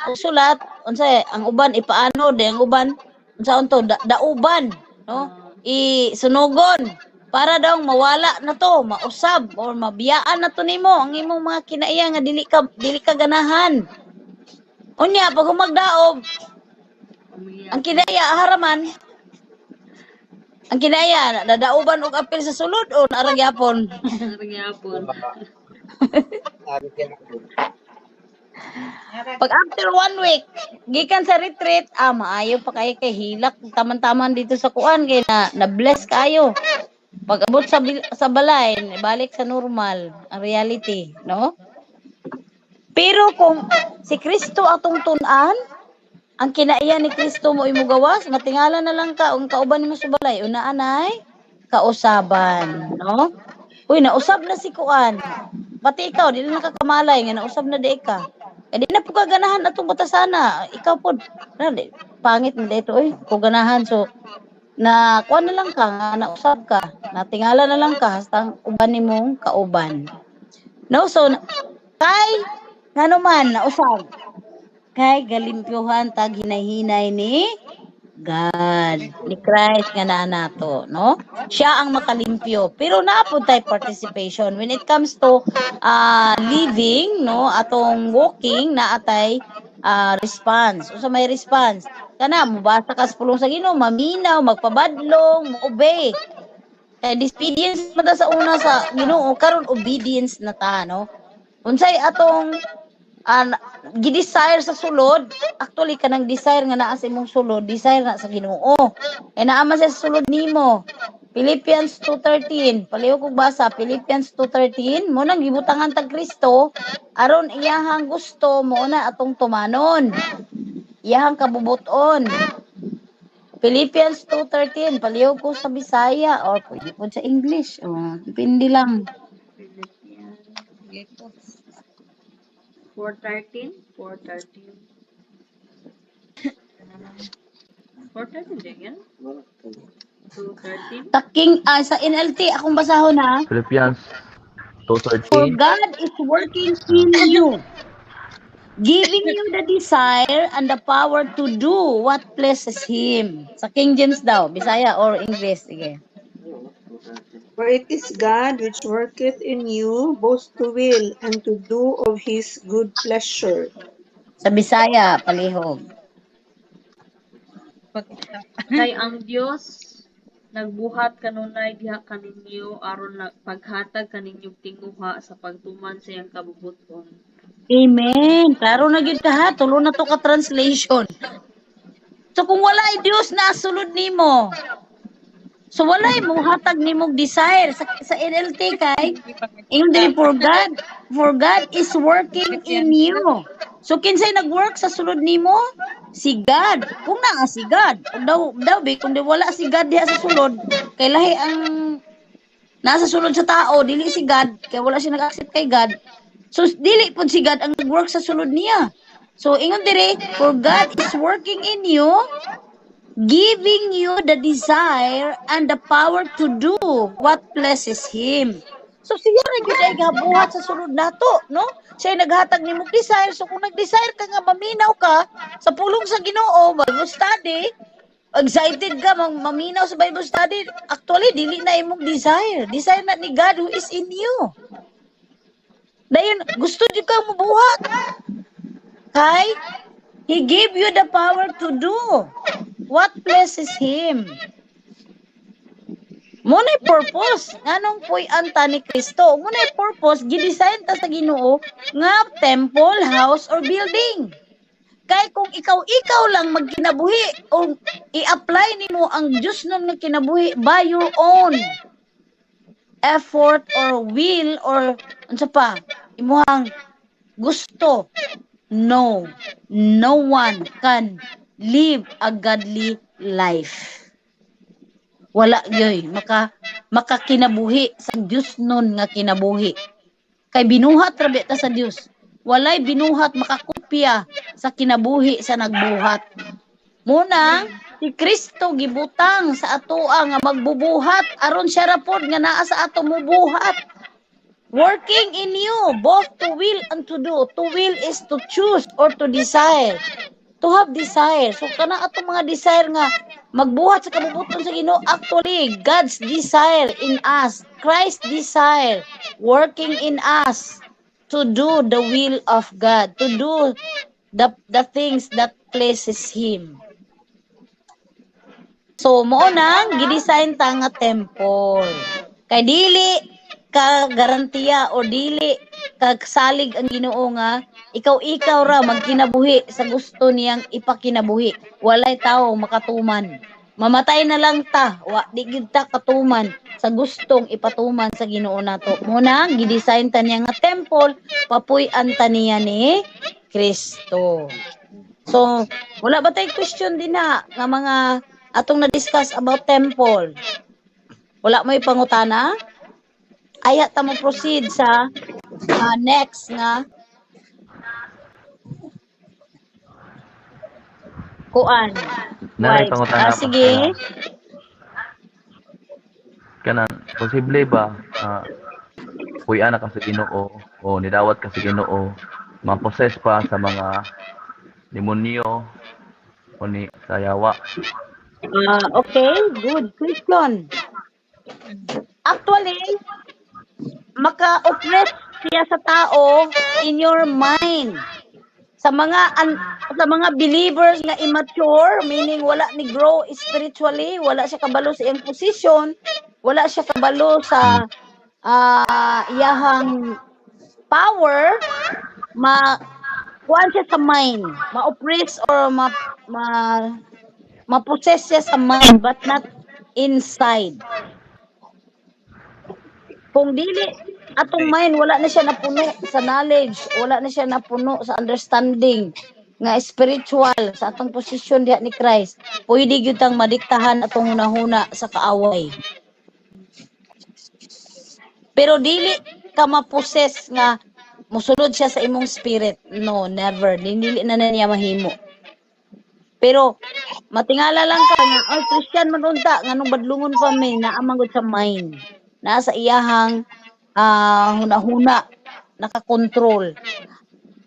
usulat unsay ang uban ipaano di ang uban unsaon to dauban no isunugon para daw mawala na to mausab or mabiyaan na to nimo ang imong mga kinaiya nga dili ka ganahan unya pag humagdaog ang kinaiya haraman ang kinaiya nadauban og apil sa sulod o naragyapon Nagyapon. pag after 1 week gikan sa retreat maayo pa kay hilak taman-taman dito sa kuan kay na bless kayo pag abot sa balay balik sa normal ang reality no pero kung si Kristo atong tun-an ang kinaiya ni Kristo mo imugawas matingala na lang ka ang kauban nimo sa balay una anay kausaban no uy nausab na si kuan pati ikaw dili na kakamalay nga nausab na di ka di na po kaganahan atong batasana ikaw po pangit na dito ko ganahan so na kuan na lang ka nga nausab ka natingala na lang ka hastang uban nimong kauban no so kay ngano man nausab kay galimpyuhan tag hinay-hinay ni God, ni Christ nga naa nato, no? Siya ang makalimpyo. Pero naapod tay participation when it comes to living, no? Atong walking na atay response. Usa may response. Kana mobasa ka sa pulong sa Ginoo, maminaw, magpabadlong, mo-obey. Kay disobedience man ta sa una sa Ginoo, karon obedience na ta, no? Unsay atong gi-desire sa sulod, actually kanang desire nga naa sa imong sulod, desire na sa Ginoo. Naa man sa sulod nimo. Philippians 2:13, paliw kog basa Philippians 2:13, mo nang gibutangan tag Kristo aron iyahang gusto mo na atong tumanon. Iyahang kabubuton. Philippians 2:13, paliw ko sa Bisaya or pwede po sa English. Depende lang. Philippians. 4:13. 4:13 din yan? 2:13. Taking sa NLT akong basahon ha. Philippians For 2:13. God is working in you, giving you the desire and the power to do what pleases Him. Sa King James daw, Bisaya or English. Sige. For it is God which worketh in you both to will and to do of his good pleasure. Sa Bisaya, palihog. Kay ang Dios nagbuhat kanunay diha kaninyo aron paghatag kaninyong tinguha sa pagtuman sa iyang kabubuton. Amen. Klaro na gyud ka ha, tulo na to ka translation. So kung walay Dios na sulod nimo, so walay mo hatag nimog desire sa NLT kay ingon diri for God is working in you. So kinsay nag-work sa sulod nimo? Si God. Kung naa si God, daw kung di wala si God diha sa sulod, kay lahi ang nasa sulod sa tao, dili si God, kay wala siya nag-accept kay God. So dili pud si God ang nag-work sa sulod niya. So ingon diri, for God is working in you, giving you the desire and the power to do what pleases Him. So siya na gyud ay gabuhat sa sulod nato, no? Siya naghatag nimo desire. So kung nag-desire ka nga maminaw ka sa pulong sa Ginoo, Bible study, excited ka maminaw sa Bible study, actually dili na imong desire. Desire na ni God who is in you. Dayon gusto jud kang mabuhat. Kay He gave you the power to do what pleases Him. Muna'y purpose. Nganong po'y anta ni Kristo. Muna'y purpose, gidesign ta sa Ginoo nga temple, house, or building. Kay kung ikaw lang magkinabuhi o i-apply nimo ang Diyos nun nga kinabuhi by your own effort or will or unsa pa, imuhang gusto. No one can live a godly life. Wala yoy makakinabuhi sa Dios nun nga kinabuhi. Kay binuhat rabi ta sa Dios. Walay binuhat makakopya sa kinabuhi sa nagbuhat. Muna si Kristo gibutang sa atoa nga magbubuhat aron siya ra pod nga naa sa ato mubuhat. Working in you, both to will and to do. To will is to choose or to desire. To have desire. So, kana atong mga desire nga, magbuhat sa kabubuton sa Ginoo. Actually, God's desire in us, Christ's desire, working in us to do the will of God, to do the things that pleases Him. So, mo nang gidesign ta nga temple. Kay dili ka garantiya o dili ka salig ang Ginoo nga ikaw ra magkinabuhi sa gusto niyang ipakinabuhi. Walay tao makatuman. Mamatay na lang ta, wa di gyud ta katuman sa gustong ipatuman sa Ginoo nato. Mo nang gidesign ta niya nga temple, papuy-an ta niya ni Kristo. So, wala ba tay question din na nga mga atong na-discuss about temple? Wala mo pangutana? Aya ta mo proceed sa next nga kuan. Nanay Wives. pangutana pa Sige. kanang posible ba puy-an ka sa Ginoo o nidawat ka sa Ginoo ma-possess pa sa mga demonyo o ni sayawa? Okay, good question. Actually, maka-oppress siya sa tao in your mind. Sa mga believers nga immature, meaning wala ni grow spiritually, wala siya kabalo sa iyang position, wala siya kabalo sa iyahang power, kuan siya sa mind, ma-oppress or ma-possess siya sa mind but not inside. Kung dili atong mind wala na siya napuno sa knowledge, wala na siya napuno sa understanding nga spiritual sa atong posisyon diha ni Christ, pwede gyud tang madiktahan atong hunahuna sa kaaway. Pero dili ka ma-possess nga mosulod siya sa imong spirit. No, never. Dili na niya mahimo. Pero matingala lang ka nga, ay Christian man unta nganong badlungon pa mi naa man gud sa mind. Naa sa iyahang hunahuna nakakontrol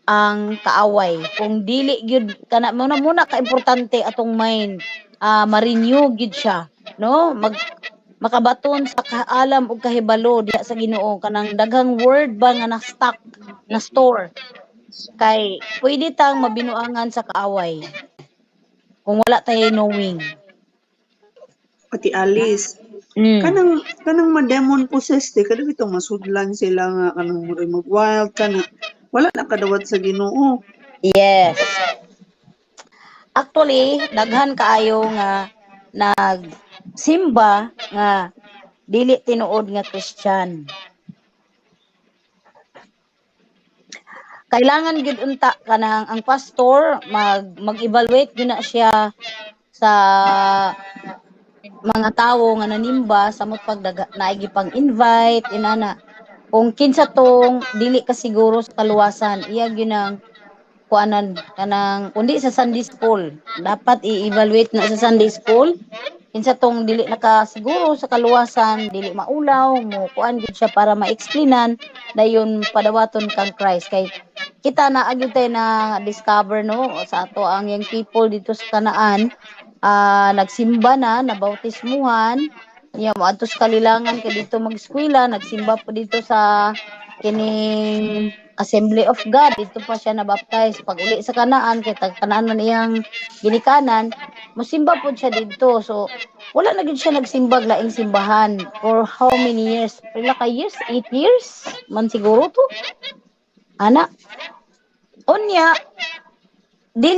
ang kaaway. Kung dili gyud kana muna ka importante atong mind, ma-renew gyud siya, no? Makabaton sa kaalam ug kahibalo diha sa Ginoo kanang daghang word ba nga na-stock na store kay pwede tang mabinuangan sa kaaway kung wala tayo knowing. Pati Alice. Kanang ma-demon possessed kada bitong masudlan sila nga kanang mag-wild kana wala na kadawat sa Ginoo. Yes. Actually, daghan kaayo nga nagsimba nga dili tinuod nga Christian. Kailangan gid unta kanang ang pastor mag-evaluate gyud na siya sa mga tawo nga nanimba samot pag naigi pang invite inana. Kung kinsa tong dili ka siguro sa kaluwasan, iya gyud kuanan kanang kundi sa Sunday school. Dapat i-evaluate na sa Sunday school. Kinsa tong dili nakasiguro sa kaluwasan, dili maulaw, mo kuan gyud siya para ma-explainan dayon padawaton kang Christ kay kita na agyud tay na discover no sa ato ang young people dito sa Kanaan, nagsimba na, nabautismuhan, niya moadto sa kalilangan kay dito mag-eskwela, nagsimba pa dito sa kining Assembly of God, dito pa siya nabaptize. Pag uli sa Kanaan, kay Kanaan man iyang ginikanan, musimba po siya dito. So, wala na gid siya nagsimbag laing simbahan for how many years? Pila ka years? 8 years? Man siguro to. Ana. Unya, di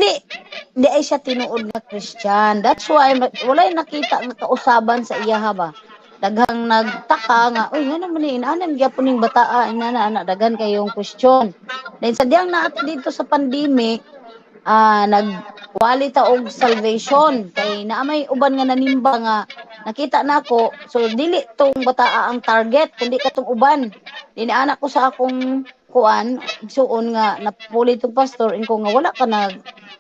ay siya tinuod nga Christian. That's why walay nakita nga kausaban sa iya ba. Daghang nagtaka nga, uy, nga naman inaanan gyapon ning bataa, inana daghan kayong question. Then sadyang naat dito sa pandemic, nagwali ta og salvation kay naamay uban nga nanimba nga nakita nako, so dili tong bataa ang target kundi katong uban. Dinaana ko sa akong kuan igsuon nga napuli tong pastor inko nga wala ka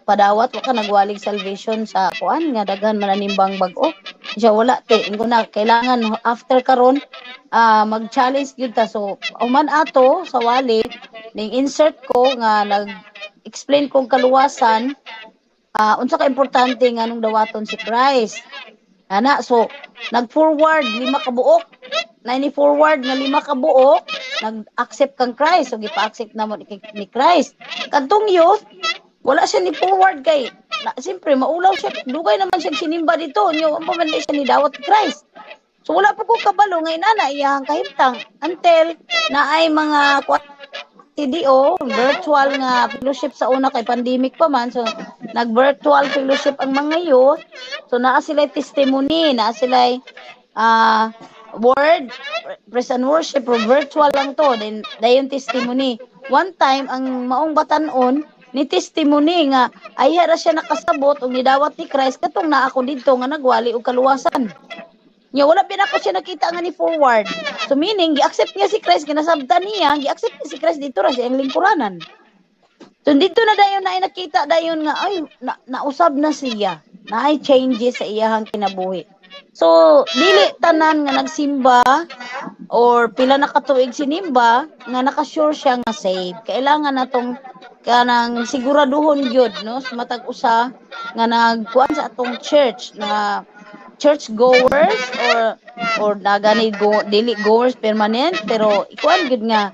padawat, wala ka nagwalig salvation sa kuan nga daghan mananimbang bag-o siya wala te ingo na kailangan after karon mag-challenge gyud ta. So human ato sa wallet ning insert ko nga nag-explain kong kaluwasan unsa ka importante nga nung dawaton si Christ. Ana, so nag-forward 5 ka buok. Na ni forward nga 5 ka buok, nag-accept kang Christ. So gipa-accept na mo ni Christ. Kadtong youth, wala siya ni forward kay siyempre maulaw siya. Dugay naman siya sinimba dito. Nyo, ang pamandi siya ni dawat ni Christ. So wala pa ko kabalo ngayon ana iyang kahimtang until na ay mga TDO, virtual nga fellowship sa una kay pandemic pa man. So, nag-virtual fellowship ang mga youth. So, naa sila testimony, naa sila word, praise and worship, or virtual lang to. Then, dayon testimony. One time, ang maong batanon, ni testimony nga, ay hara siya nakasabot, o nidawat ni Christ, katong na ako dito nga nagwali o kaluwasan. Nya wala pa ako siya nakita nga ni forward. So meaning gi-accept niya si Christ ginasabtan niya, gi-accept niya si Christ dito ra sa iyang lingkuranan. So dito na dayon na ay nakita dayon nga ay nausab na siya. Na ay changes sa iyang kinabuhi. So dili tanan nga nagsimba or pila na katuig sinimba nga naka-sure siya nga saved. Kailangan natong kanang siguraduhon gyud no sa matag usa nga nagkuan sa atong church na church goers or nagani dili goers permanent pero ikuan gid nga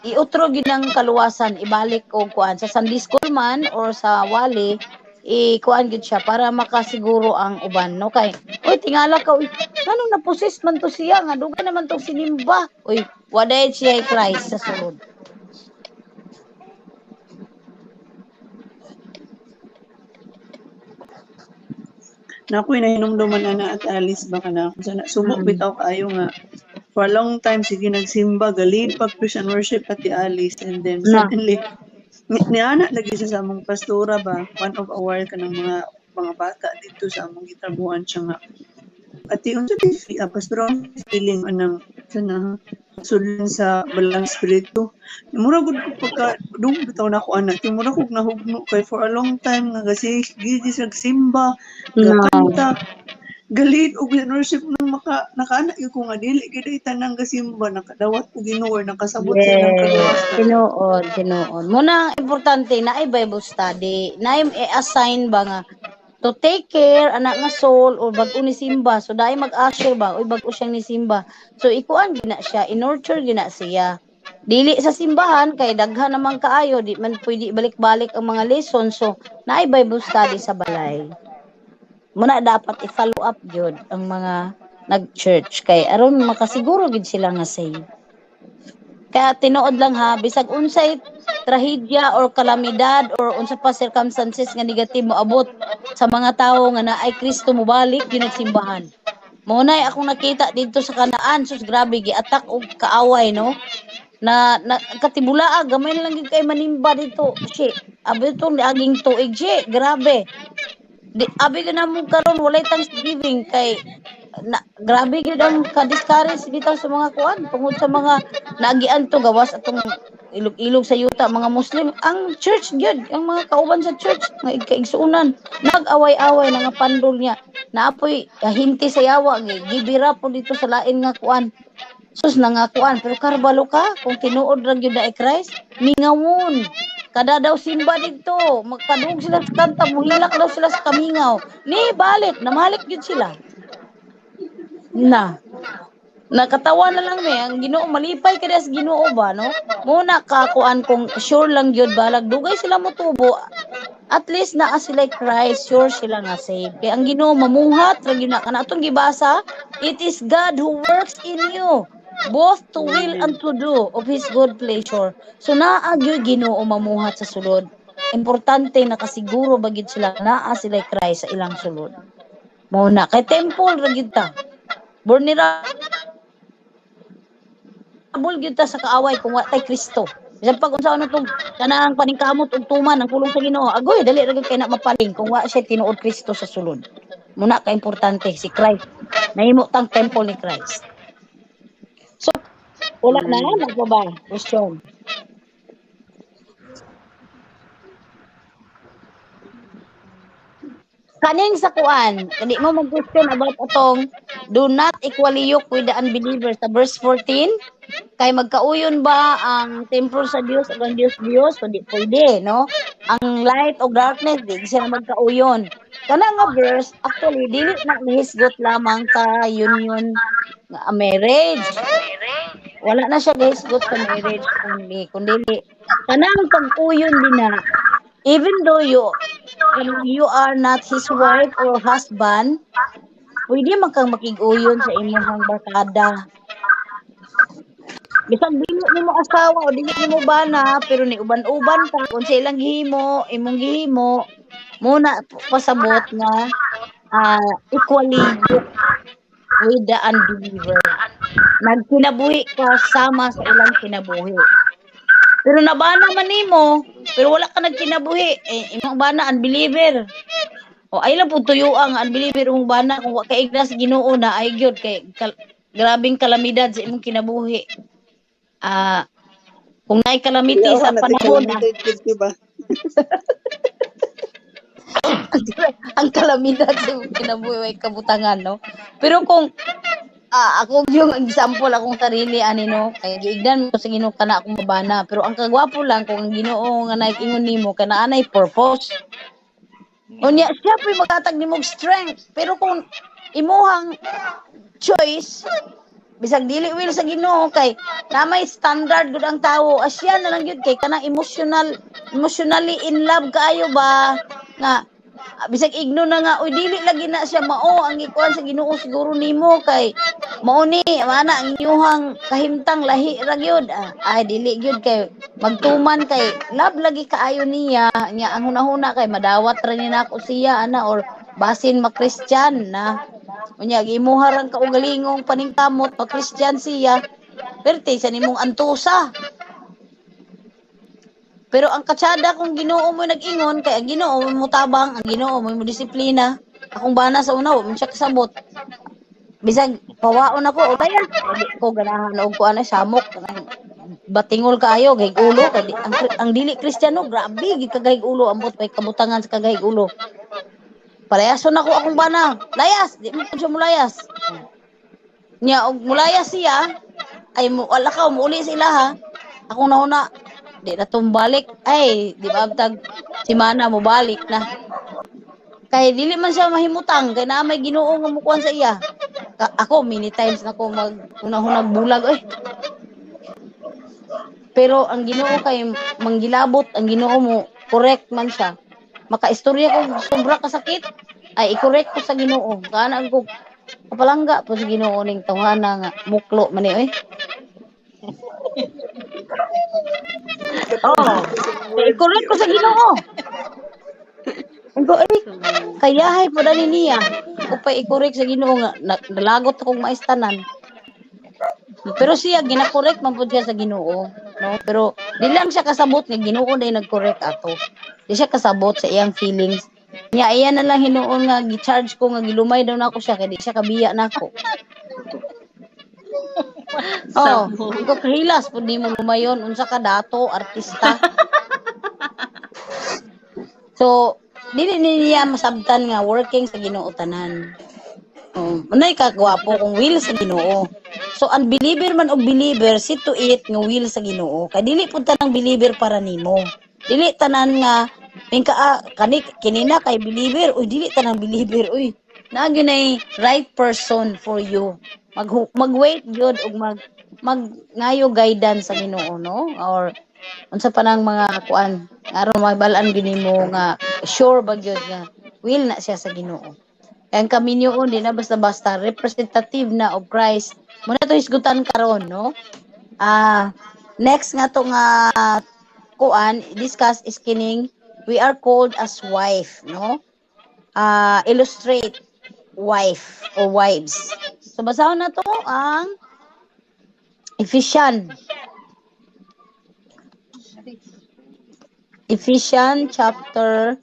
iutro gid ang kaluwasan ibalik og kuan sa Sunday school man or sa wali ikuan gid siya para makasiguro ang uban no kay oy tingala ka oy nganong napossess man to siya nga dugay naman tong sinimba oy waday siya Christ sa sulod. Na ako'y nahinumduman na at Alice baka na ako. So, subok bitaw kaayo nga. For a long time, sige nagsimba, galit pag Christian worship pati Alice. And then suddenly, niana lagi siya sa among pastora ba? One of our kanang mga bata dito sa among gitrabuhan siya nga. At yung sa pastora, feeling anang sana sulin sa balang spiritu. Mura gud ko pagka dum bitaw na ako anak. Mura ko nahugno kay for a long time nga kasi gidi sa simba, gakanta, galit og worship nang nakaana gyud ko nga dili gid tanang gasimba nakadawat og Ginoo nakasabot sa ilang kaluwasan. Tinuod. Muna importante na ay Bible study, na i-assign ba nga to take care anak nga soul or bag-o ni simba. So dai mag-usher ba oy bag-o siyang ni simba. So ikuan gina siya, in-nurture gina siya. Dili sa simbahan kay daghan naman kaayo di man pwede balik-balik ang mga lesson. So naay Bible study sa balay. Muna dapat i-follow up gyud ang mga nag-church kay aron makasiguro gid sila nga safe. Kaya tinuod lang ha, bisag unsay trahedya or kalamidad or unsa pa circumstances nga negative moabot sa mga tawo nga naay Kristo mobalik ginagsimbahan. Maunay akong nakita dito sa Kanaan, sus grabe gi-attack og kaaway no. Na katibulaa gamay lang gid kay manimba dito. Shi, abi tong aging tuig shi, grabe. Abi na mo karon walay Thanksgiving kay grabe gyud ang ka-discourage bitaw sa mga kuan tungod sa mga naagian to gawas atong ilog-ilog sa yuta mga Muslim ang church gyud ang mga kauban sa church nga kaigsuonan nag-away-away nga pandol niya naapoy hinti sa yawa gibira po dito sa lain nga kuan sus nangakuan pero karbalo ka kung tinuod ra gyud na Christ mingawon kada daw simba dito magkadug sila sa kanta muhilak daw sila sa kamingaw ni balik namalik gyud sila nakatawa na lang ang Ginoo malipay kada sa Ginoo ba no muna kakuan kung sure lang gyud balag dugay sila motubo at least naa sila Christ sure sila nga saved kay ang Ginoo mamuhat ra gyud na kanatong gibasa it is God who works in you both to will and to do of His good pleasure so naa gyud Ginoo mamuhat sa sulod importante nakasiguro bagid sila naa sila Christ sa ilang sulod muna kay temple ra gyud ta vulnerable gyud ta sa kaaway kung wa tay Kristo. Bisan pag unsa ano tong kanang paningkamot ug tuman ang pulong sa Ginoo, agoy dali ra gyud kay na mapaling kung wa siya tinuod Kristo sa sulod. Muna ka importante si Christ. Nahimo tang temple ni Christ. So wala na ba? Question. Kaning sa kuan, kadi mo mag-question about atong do not equally yoke with the unbelievers. Sa verse 14, kay magkauyon ba ang templo sa Dios ug ang Dios Dios? So di pwede, no? Ang light o darkness, di siya magkauyon. Kana nga verse, actually, dili na gihisgot lamang sa union nga marriage. Wala na siya gihisgot sa marriage only, kundi kanang pag-uyon din na, even though you are not his wife or husband, pwede man kang makig-uyon sa imong barkada. Bisag dili nimo asawa o dili nimo bana, pero ni uban-uban ka kung sa ilang gihimo, imong gihimo, muna pasabot nga equally yoked with the unbeliever. Nagkinabuhi ka sama sa ilang kinabuhi. Pero nabana man nimo, pero wala ka nagkinabuhi, imong bana unbeliever. O ay lang po tuyo ang unbeliever imong bana kung wa ka igna sa Ginoo na ay gyud kay grabing kalamidad sa imong kinabuhi. Kung naay calamity sa panahon na diba? ang kalamidad sa imong kinabuhi way kabutangan, no? Pero kung ako yung example akong sarili ani no kay giigdan mo sa Ginoo kana akong mabana, pero ang kagwapo lang kung ang Ginoo nga nag-ingon nimo kana anay purpose. Unya siya po'y maghatag nimo strength, pero kung imuhang choice bisag dili will sa Ginoo kay na may standard gud ang tawo, asya na lang gyud kay kana emotionally in love kaayo ba nga bisag igno na nga uy dili lagi na siya mao ang ikuan sa Ginoo siguro nimo kay mao ni ana ang inyong kahimtang lahi ra gyud. Ay dili gyud kay magtuman kay love lagi kaayo niya nya ang hunahuna kay madawat ra ni nako siya ana or basin ma-Christian na unya gimuha rang kaugalingong paningkamot pa-Christian siya perti sa nimong antusa. Pero ang katsada kung Ginoo mo nag-ingon kay ang Ginoo mo tabang, ang Ginoo mo disiplina. Akong bana sa una, mo siya kasabot. Bisag pawaon ako, utayan. Di ko ganahan og ko ana samok. Batingol kaayo gay ulo kay ang dili Kristiyano, grabe gid kagay ulo ambot pay kabutangan sa kagay ulo. Palayason ako akong bana. Layas, di mo siya mulayas. Nya og mulayas siya ay mo wala ka umuuli sila ha. Akong nauna di na tumbalik ay di ba tag si mana mo balik na kay dili man siya mahimutang kay na may Ginoo nga mukuan sa iya. Ako many times na ko hunahunag bulag pero ang Ginoo kay manggilabot, ang Ginoo mo correct man siya. Makaistorya ko sobra kasakit ay i-correct ko sa Ginoo kana ko kapalangga po sa Ginoo ning tawhana nga muklo man ni i-correct ko sa Ginoo. Ngo kayahay po dali niya. Ako pa i-correct sa Ginoo nga nalagot akong maistanan. Pero siya gina-correct man pud siya sa Ginoo, no? Pero di lang siya kasabot nga Ginoo day nag-correct ato. Di siya kasabot sa iyang feelings. Nya iya na lang hinuon nga gi-charge ko nga gilumay daw nako siya kay di siya kabiya nako. Ikaw kahilas po di mo lumayon. Unsa ka dato, artista. So, dili niya masabtan nga working sa Ginoo tanan. Manay kagwapo kung will sa Ginoo. So, unbeliever man o believer, see to it nga will sa Ginoo. Kay dili pud tanang believer para nimo. Dili tanan nga kinina kay believer, uy dili tanang believer, uy. Naagyo nay right person for you. Mag-wait gyud ug ngayo guidance sa Ginoo, no? Or unsa pa nang mga kuan aron mabalaan ginimo nga sure ba gyud nga will na siya sa Ginoo. Kaya ang kaminyoon di na basta-basta representative na of Christ. Muna to hisgutan karon, no? Next nga to nga kuan discuss is kining we are called as wife, no? Illustrate wife or wives. So basahon na to ang Ephesians chapter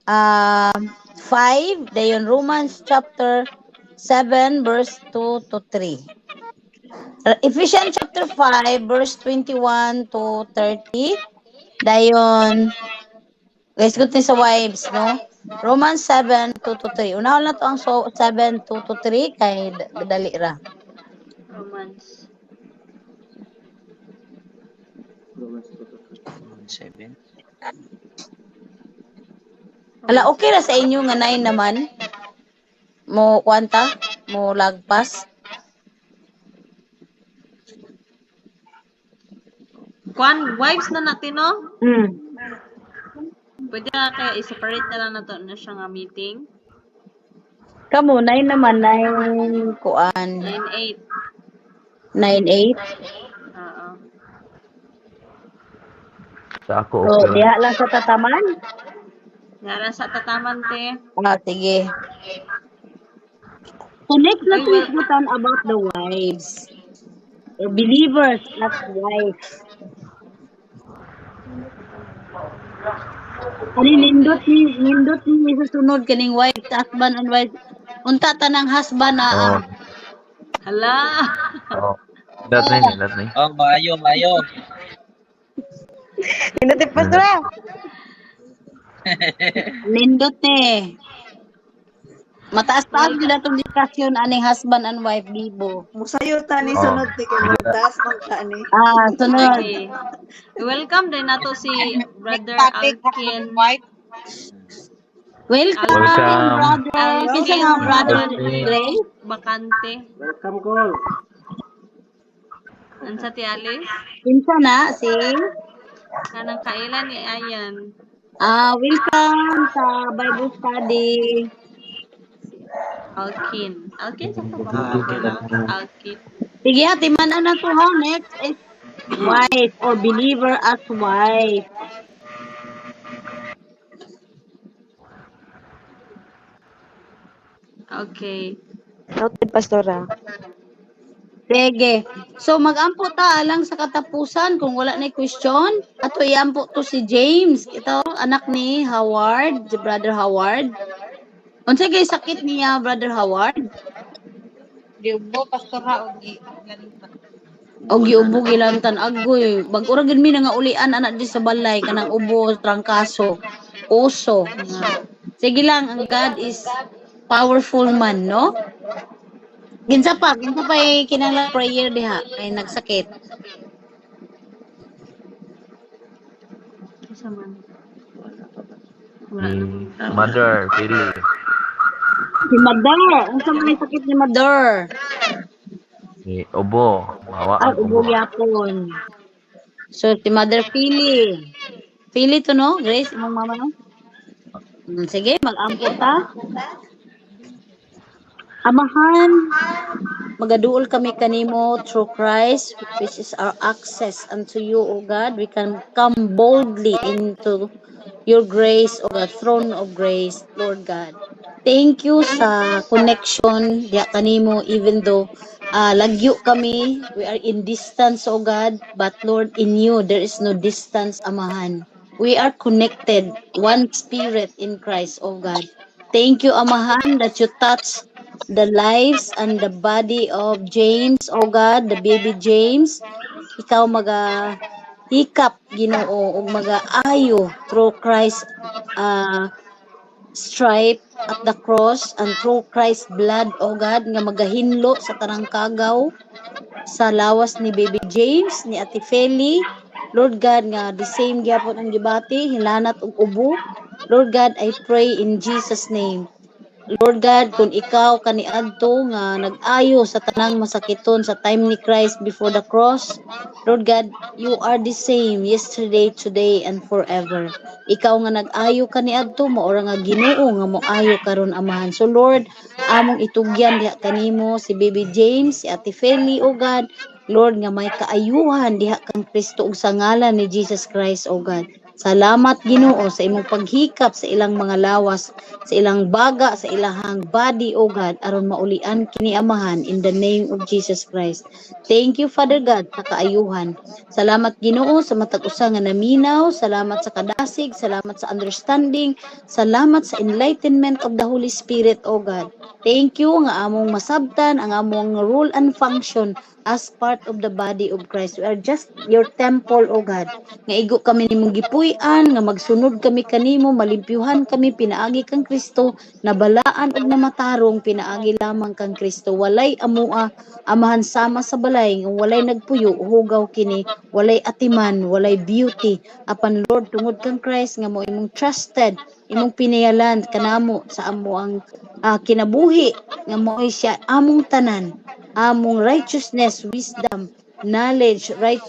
5, dayon Romans chapter 7 verse 2 to 3. Ephesians chapter 5 verse 21 to 30. Dayon guys, good sa wives, no? Romans 7:2-3. Unahon na to ang 7:2-3 kay dali ra. Romans. 7. Hala, okay ra sa inyo nga 9 naman. Mo kwanta? Mo lagpas? Kwan, wives na natin, no? Pwede na kaya i-separate na lang nato na siya nga meeting. Kamo 9 naman 9 kuan 9-8. 9-8. Oo. Sa ako, So, okay lang. diha lang sa tataman. Yara sa tataman, te. Sige. So next na to is about the wives. Or believers, not wives. Ani nindot ni susunod kaning wife, husband and wife. Unta tanang husband na Oo. Hala. Oo. Lahat na yun, lahat na yun. Oh, maayo. Nindot ni pastora. Nindot ni. Mataas-taas gid atong discussion aning husband and wife bibo. Musayo ta ni Oo. sunod ti kay magtaas man ta ni. Sunod. Okay. Welcome din nato si Brother Alkin. Welcome, Welcome. brother. Kinsa nga brother Welcome. Gray? Bakante. Welcome call. Ansa ti Alice? Kinsa na si Kanang kailan ni Ayan. welcome sa Bible study. Alkin. Alkin sa pa Alkin. Sige, timanan na to ha. Next is wife or believer as wife. Okay. Noted, Pastora. Sige. So, mag-ampo ta lang sa katapusan kung wala na question. Ato iampo to si James. Ito, anak ni Howard, si Brother Howard. Unsa kay sakit niya, Brother Howard? Diubo, Pastora, Og giubo gilantan agoy. Bag-ura gid mi nga ulian anak di sa balay kanang ubo, trangkaso, uso. Sige lang, ang God is powerful man, no? Ginsa pa kinahanglan prayer diha kay nagsakit. Isa man. Ni Mother, Philly. Si Mother, unsa man ang sakit ni Mother? Ni Obo. Hawaan Ubo yapon. So si Mother Philly. Philly to no? Grace, imong mama no? Sige, mag-ampo ta. Amahan, magaduol kami kanimo through Christ, which is our access unto you, O God. We can come boldly into your grace, O God, throne of grace, Lord God. Thank you sa connection diya kanimo, even though lagyo kami, we are in distance, O God, but Lord, in you, there is no distance, Amahan. We are connected, one spirit in Christ, O God. Thank you, Amahan, that you touch the lives and the body of James, oh God, the baby James. Ikaw hikap, Ginoo, ug mag-aayo through Christ stripe at the cross and through Christ's blood, oh God, nga magahinlo sa tanang kagaw sa lawas ni baby James, ni Ate Feli. Lord God, nga the same gyapon ang gibati, hilanat ug ubo. Lord God, I pray in Jesus' name. Lord God, kung ikaw kaniadto nga nag-ayo sa tanang masakiton sa time ni Christ before the cross, Lord God, you are the same yesterday, today, and forever. Ikaw nga nag-ayo kaniadto, maura nga Ginoo nga moayo karon, Amahan. So Lord, among itugyan diha kanimo si baby James, si Ate Feli, O God, Lord, nga may kaayuhan diha kang Kristo ug sa ngalan ni Jesus Christ, O God. Salamat Ginoo sa imong paghikap sa ilang mga lawas, sa ilang baga, sa ilahang body, O God, aron maulian kini, Amahan, in the name of Jesus Christ. Thank you, Father God, sa kaayuhan. Salamat Ginoo sa matag usa nga naminaw, salamat sa kadasig, salamat sa understanding, salamat sa enlightenment of the Holy Spirit, O God. Thank you nga among masabtan ang among rule and function as part of the body of Christ. We are just your temple, O God. Nga igo kami nimong gipuy-an, nga magsunod kami kanimo, malimpyuhan kami, pinaagi kang Kristo, nabalaan og namatarong, pinaagi lamang kang Kristo. Walay amua, amahan sama sa balay, nga walay nagpuyo, hugaw kini, walay atiman, walay beauty. Apan Lord, tungod kang Christ, nga mo imong trusted, imong pinayalan kanamo sa amo ang kinabuhi, nga mo siya among tanan, among righteousness, wisdom, knowledge, right,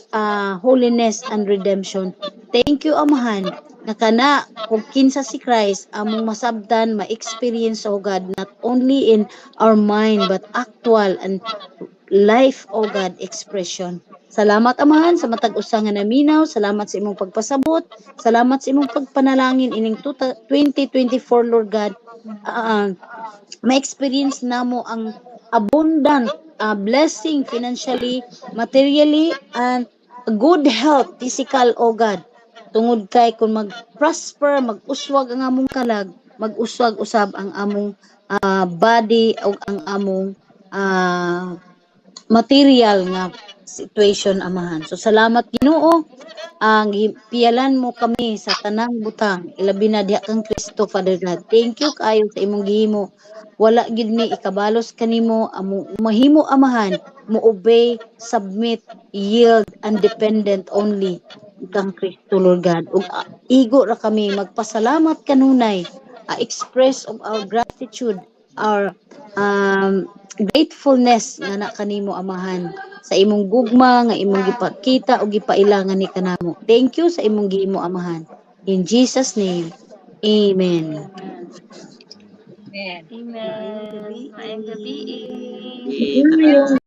holiness, and redemption. Thank you, Amahan, nga kana kung kinsa si Christ, among masabdan, ma-experience, oh God, not only in our mind, but actual and life, oh God, expression. Salamat, Amahan, sa matag usa nga naminaw. Salamat sa imong pagpasabot. Salamat sa imong pagpanalangin ining 2024, Lord God. Ma-experience namo ang abundant blessing financially, materially, and good health, physical, oh God. Tungod kay kung mag-prosper, mag-uswag ang among kalag, mag-uswag usab ang among body o ang among material nga situation, Amahan. So salamat Ginoo, ang piyalan mo kami sa tanang butang, ilabi na diha kang Kristo, Father God. Thank you kaayo sa imong gihimo. Wala gid mi ikabalos kanimo, amo mahimo, Amahan, mo obey, submit, yield, and dependent only kang Kristo, Lord God. Ug igo ra kami magpasalamat kanunay, express of our gratitude, our gratefulness nga na kanimo, Amahan, sa imong gugma nga imong gipakita o gipailangan ni kanamo. Thank you sa imong gihimo, Amahan. In Jesus name, amen. Amen. Amen. Maayong gabi. Bye.